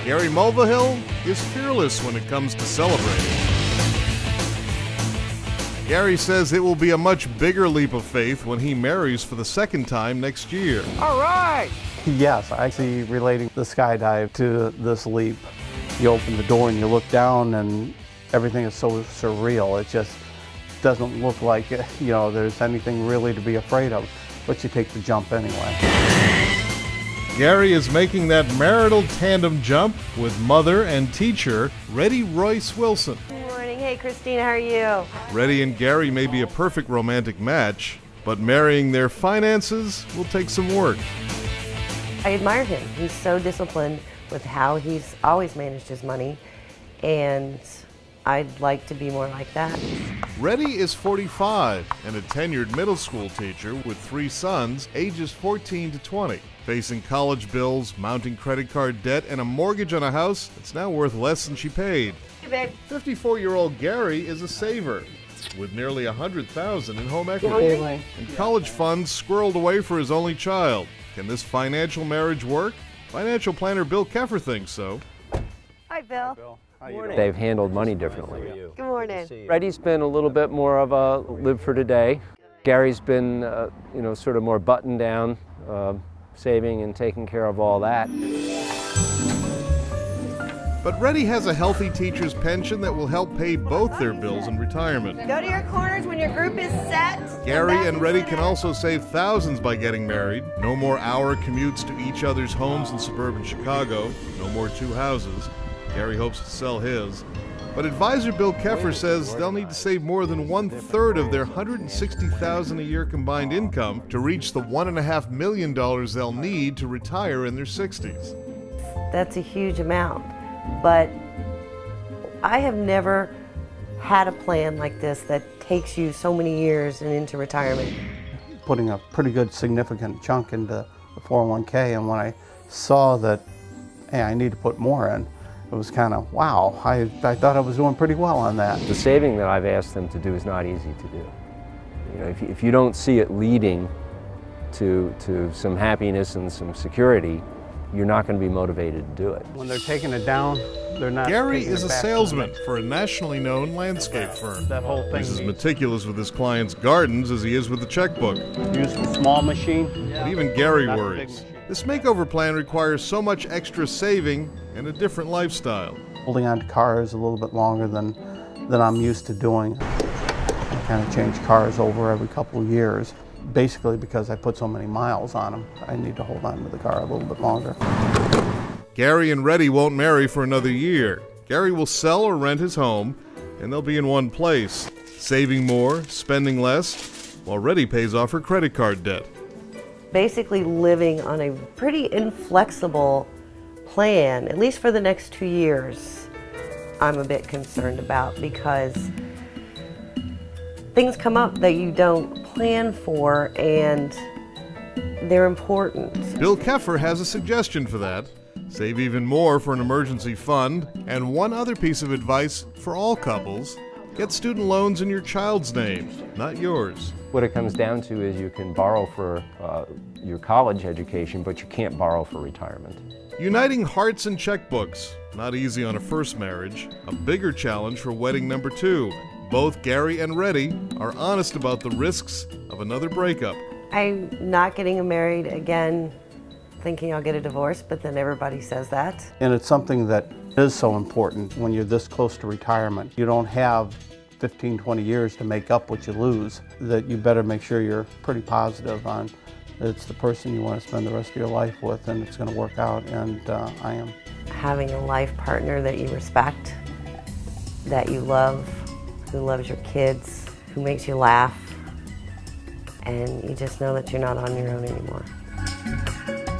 Gary Mulvihill is fearless when it comes to celebrating. Gary says it will be a much bigger leap of faith when he marries for the second time next year. All right! Yes, I see relating the skydive to this leap. You open the door and you look down and everything is so surreal. It just doesn't look like, there's anything really to be afraid of, but you take the jump anyway. Gary is making that marital tandem jump with mother and teacher, Reddy Royce Wilson. Good morning. Hey, Christine, how are you? Reddy and Gary may be a perfect romantic match, but marrying their finances will take some work. I admire him. He's so disciplined with how he's always managed his money, and I'd like to be more like that. Reddy is 45 and a tenured middle school teacher with 3 sons, ages 14 to 20, facing college bills, mounting credit card debt, and a mortgage on a house that's now worth less than she paid. Hey, 54-year-old Gary is a saver with nearly $100,000 in home equity and college funds squirreled away for his only child. Can this financial marriage work? Financial planner Bill Keffer thinks so. Hi, Bill. They've handled money differently. Good morning. Reddy's been a little bit more of a live for today. Gary's been, sort of more buttoned down, saving and taking care of all that. But Reddy has a healthy teacher's pension that will help pay both their bills in retirement. Go to your corners when your group is set. Gary and Reddy can also save thousands by getting married. No more hour commutes to each other's homes in suburban Chicago. No more 2 houses. Gary hopes to sell his. But advisor Bill Keffer says they'll need to save more than 1/3 of their $160,000 a year combined income to reach the $1.5 million they'll need to retire in their 60s. That's a huge amount, but I have never had a plan like this that takes you so many years and into retirement. Putting a pretty good significant chunk into the 401k, and when I saw that, hey, I need to put more in, it was kind of, wow, I thought I was doing pretty well on that. The saving that I've asked them to do is not easy to do. If you don't see it leading to some happiness and some security, you're not going to be motivated to do it. When they're taking it down, they're not. Gary is a salesman for a nationally known landscape firm. That whole thing. He's as meticulous with his clients' gardens as he is with the checkbook. Use a small machine. But even Gary worries. This makeover plan requires so much extra saving and a different lifestyle. Holding on to cars a little bit longer than I'm used to doing. I kind of change cars over every couple of years. Basically because I put so many miles on them, I need to hold on to the car a little bit longer. Gary and Reddy won't marry for another year. Gary will sell or rent his home, and they'll be in one place, saving more, spending less, while Reddy pays off her credit card debt. Basically living on a pretty inflexible plan, at least for the next 2 years, I'm a bit concerned about, because things come up that you don't plan for, and they're important. Bill Keffer has a suggestion for that. Save even more for an emergency fund. And one other piece of advice for all couples: get student loans in your child's name, not yours. What it comes down to is you can borrow for your college education, but you can't borrow for retirement. Uniting hearts and checkbooks, not easy on a first marriage. A bigger challenge for wedding number 2. Both Gary and Reddy are honest about the risks of another breakup. I'm not getting married again thinking I'll get a divorce, but then everybody says that. And it's something that is so important when you're this close to retirement. You don't have 15, 20 years to make up what you lose, that you better make sure you're pretty positive on it's the person you want to spend the rest of your life with, and it's going to work out, and I am. Having a life partner that you respect, that you love, who loves your kids, who makes you laugh, and you just know that you're not on your own anymore.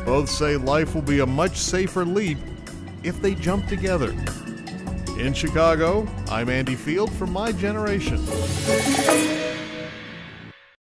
Both say life will be a much safer leap if they jump together. In Chicago, I'm Andy Field for My Generation.